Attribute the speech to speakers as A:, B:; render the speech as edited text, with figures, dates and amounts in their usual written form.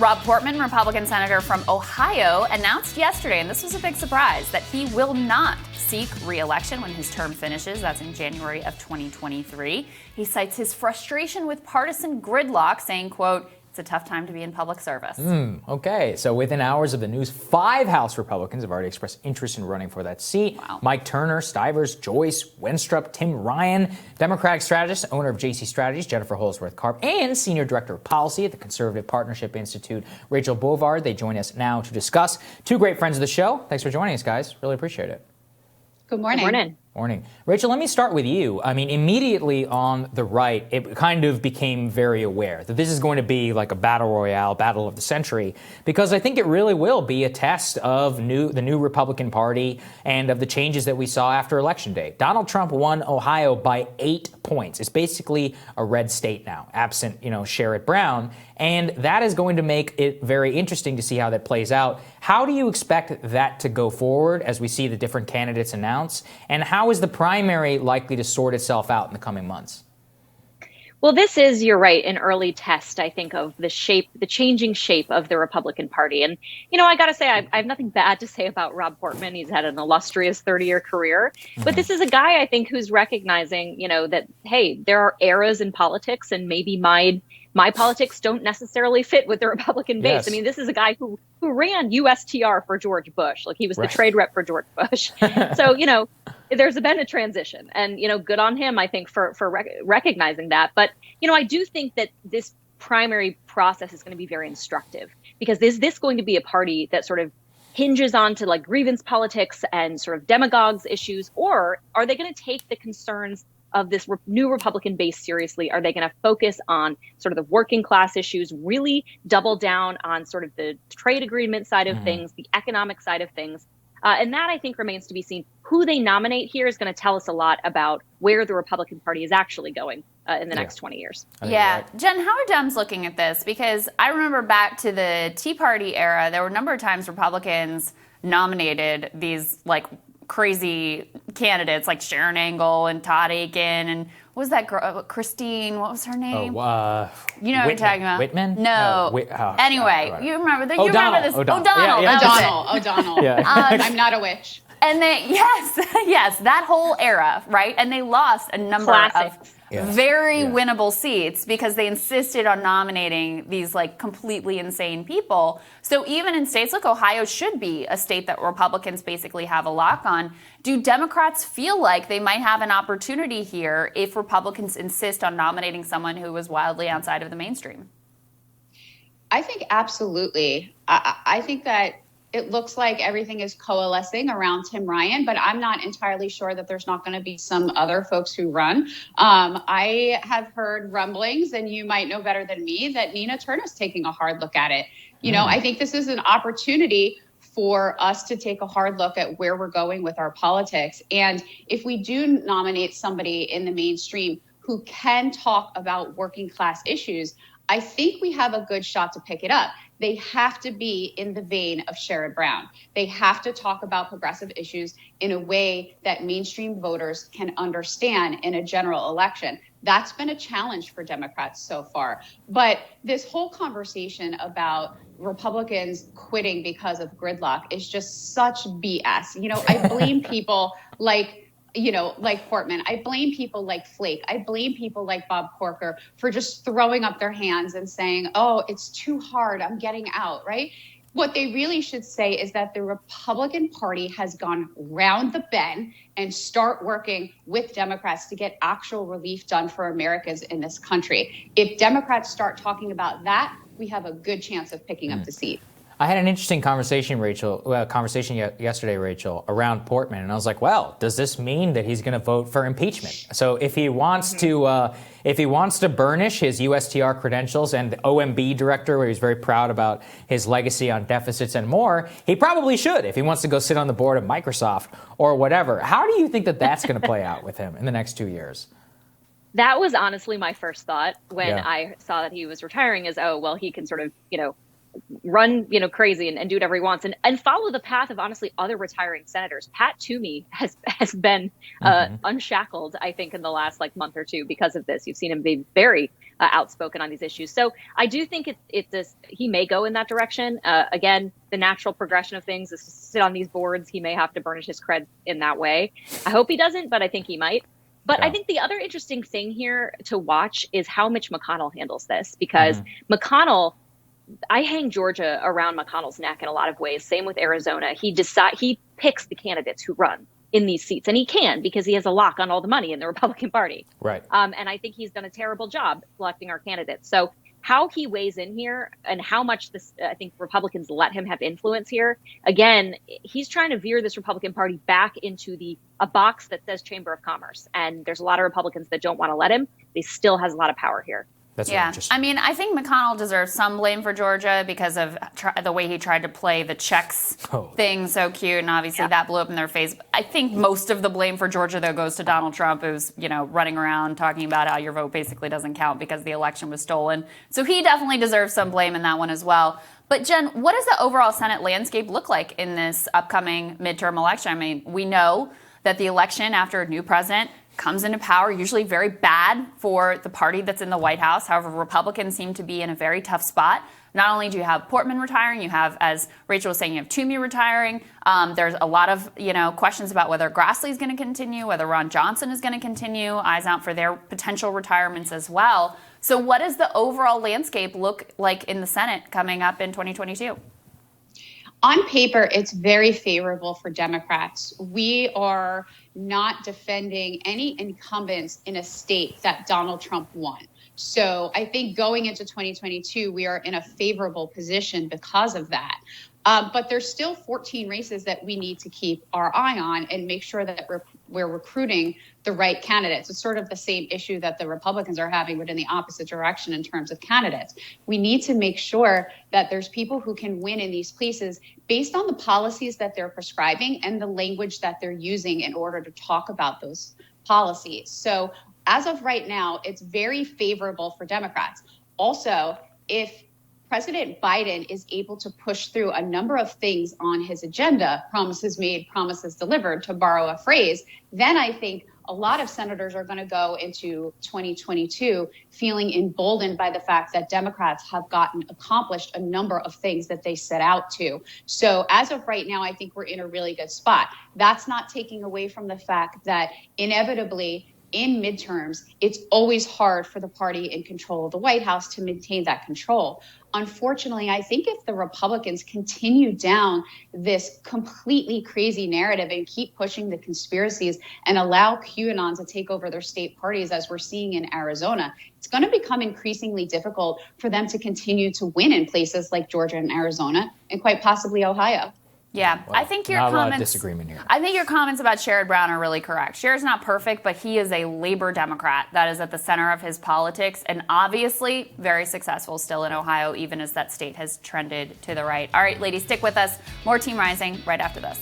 A: Rob Portman, Republican senator from Ohio, announced yesterday, and this was a big surprise, that he will not seek re-election when his term finishes. That's in January of 2023. He cites his frustration with partisan gridlock, saying, quote, "It's a tough time to be in public service."
B: Okay, so within hours of the news, 5 House Republicans have already expressed interest in running for that seat.
A: Wow.
B: Mike Turner, Stivers, Joyce, Wenstrup, Tim Ryan, Democratic strategist, owner of JC Strategies, Jennifer Holsworth-Karp, and Senior Director of Policy at the Conservative Partnership Institute, Rachel Bovard. They join us now to discuss. 2 great friends of the show. Thanks for joining us, guys. Really appreciate it.
C: Good morning.
A: Good morning.
B: Morning. Rachel, let me start with you. I mean, immediately on the right, it kind of became very aware that this is going to be like a battle royale, battle of the century, because I think it really will be a test of the new Republican Party and of the changes that we saw after Election Day. Donald Trump won Ohio by 8 points. It's basically a red state now, absent, Sherrod Brown. And that is going to make it very interesting to see how that plays out. How do you expect that to go forward as we see the different candidates announced? And how is the primary likely to sort itself out in the coming months?
D: Well, this is, you're right, an early test, I think, of the changing shape of the Republican Party. And, I got to say, I have nothing bad to say about Rob Portman. He's had an illustrious 30-year career. But this is a guy, I think, who's recognizing, that, hey, there are eras in politics, and maybe my politics don't necessarily fit with the Republican base.
B: Yes.
D: I mean, this is a guy who ran USTR for George Bush. Like, he was the trade rep for George Bush. So, there's been a transition, and, good on him, I think, for recognizing that. But, I do think that this primary process is going to be very instructive, because is this going to be a party that sort of hinges on to like grievance politics and sort of demagogues issues, or are they going to take the concerns of this new Republican base seriously? Are they going to focus on sort of the working class issues, really double down on sort of the trade agreement side of things, the economic side of things? And that, I think, remains to be seen. Who they nominate here is going to tell us a lot about where the Republican Party is actually going in the next 20 years.
A: Yeah.
B: Right.
A: Jen, how are Dems looking at this? Because I remember back to the Tea Party era, there were a number of times Republicans nominated these like crazy candidates like Sharon Angle and Todd Aiken and what was that girl, Christine, what was her name? You know what I'm talking about?
B: Whitman?
A: No.
B: Anyway,
A: You remember this?
B: O'Donnell.
A: O'Donnell.
B: Yeah.
C: I'm not a witch.
A: And they, yes, that whole era, right? And they lost a number of very winnable seats because they insisted on nominating these like completely insane people. So even in states like Ohio should be a state that Republicans basically have a lock on. Do Democrats feel like they might have an opportunity here if Republicans insist on nominating someone who was wildly outside of the mainstream?
C: I think absolutely. I think that it looks like everything is coalescing around Tim Ryan, but I'm not entirely sure that there's not going to be some other folks who run. I have heard rumblings, and you might know better than me, that Nina Turner's taking a hard look at it. I think this is an opportunity for us to take a hard look at where we're going with our politics. And if we do nominate somebody in the mainstream who can talk about working class issues, I think we have a good shot to pick it up. They have to be in the vein of Sherrod Brown. They have to talk about progressive issues in a way that mainstream voters can understand in a general election. That's been a challenge for Democrats so far. But this whole conversation about Republicans quitting because of gridlock is just such BS. I blame people like Portman. I blame people like Flake. I blame people like Bob Corker for just throwing up their hands and saying, oh, it's too hard, I'm getting out, right? What they really should say is that the Republican Party has gone round the bend and start working with Democrats to get actual relief done for Americans in this country. If Democrats start talking about that, we have a good chance of picking up the seat.
B: I had an interesting conversation, yesterday, Rachel, around Portman, and I was like, well, does this mean that he's going to vote for impeachment? So if he wants to burnish his USTR credentials and the OMB director, where he's very proud about his legacy on deficits and more, he probably should if he wants to go sit on the board of Microsoft or whatever. How do you think that that's going to play out with him in the next 2 years?
D: That was honestly my first thought when I saw that he was retiring, is, oh, well, he can sort of, run, crazy and do whatever he wants and follow the path of, honestly, other retiring senators. Pat Toomey has been unshackled, I think, in the last month or two because of this. You've seen him be very outspoken on these issues. So I do think he may go in that direction. Again, the natural progression of things is to sit on these boards. He may have to burnish his cred in that way. I hope he doesn't, but I think he might. But yeah. I think the other interesting thing here to watch is how Mitch McConnell handles this, because McConnell, I hang Georgia around McConnell's neck in a lot of ways. Same with Arizona. He picks the candidates who run in these seats, and he can because he has a lock on all the money in the Republican Party.
B: Right.
D: And I think he's done a terrible job selecting our candidates. So how he weighs in here and how much I think Republicans let him have influence here. Again, he's trying to veer this Republican Party back into a box that says Chamber of Commerce. And there's a lot of Republicans that don't want to let him. He still has a lot of power here.
B: That's really interesting.
A: I mean, I think McConnell deserves some blame for Georgia because of the way he tried to play the checks thing so cute, and obviously that blew up in their face. I think most of the blame for Georgia, though, goes to Donald Trump, who's running around talking about how your vote basically doesn't count because the election was stolen. So he definitely deserves some blame in that one as well. But Jen, what does the overall Senate landscape look like in this upcoming midterm election? I mean, we know that the election after a new president comes into power, usually very bad for the party that's in the White House. However, Republicans seem to be in a very tough spot. Not only do you have Portman retiring, you have, as Rachel was saying, you have Toomey retiring. There's a lot of questions about whether Grassley is going to continue, whether Ron Johnson is going to continue. Eyes out for their potential retirements as well. So what does the overall landscape look like in the Senate coming up in 2022?
C: On paper, it's very favorable for Democrats. We are not defending any incumbents in a state that Donald Trump won. So I think going into 2022, we are in a favorable position because of that. But there's still 14 races that we need to keep our eye on and make sure that we're recruiting the right candidates. It's sort of the same issue that the Republicans are having, but in the opposite direction in terms of candidates. We need to make sure that there's people who can win in these places based on the policies that they're prescribing and the language that they're using in order to talk about those policies. So as of right now, it's very favorable for Democrats. Also, if President Biden is able to push through a number of things on his agenda, promises made, promises delivered, to borrow a phrase, then I think a lot of senators are going to go into 2022 feeling emboldened by the fact that Democrats have accomplished a number of things that they set out to. So as of right now, I think we're in a really good spot. That's not taking away from the fact that inevitably in midterms, it's always hard for the party in control of the White House to maintain that control. Unfortunately, I think if the Republicans continue down this completely crazy narrative and keep pushing the conspiracies and allow QAnon to take over their state parties, as we're seeing in Arizona, it's going to become increasingly difficult for them to continue to win in places like Georgia and Arizona and quite possibly Ohio.
A: Yeah,
B: well,
A: I think your
B: not
A: comments.
B: A lot of disagreement here.
A: I think your comments about Sherrod Brown are really correct. Sherrod's not perfect, but he is a labor Democrat that is at the center of his politics, and obviously very successful still in Ohio, even as that state has trended to the right. All right, ladies, stick with us. More Team Rising right after this.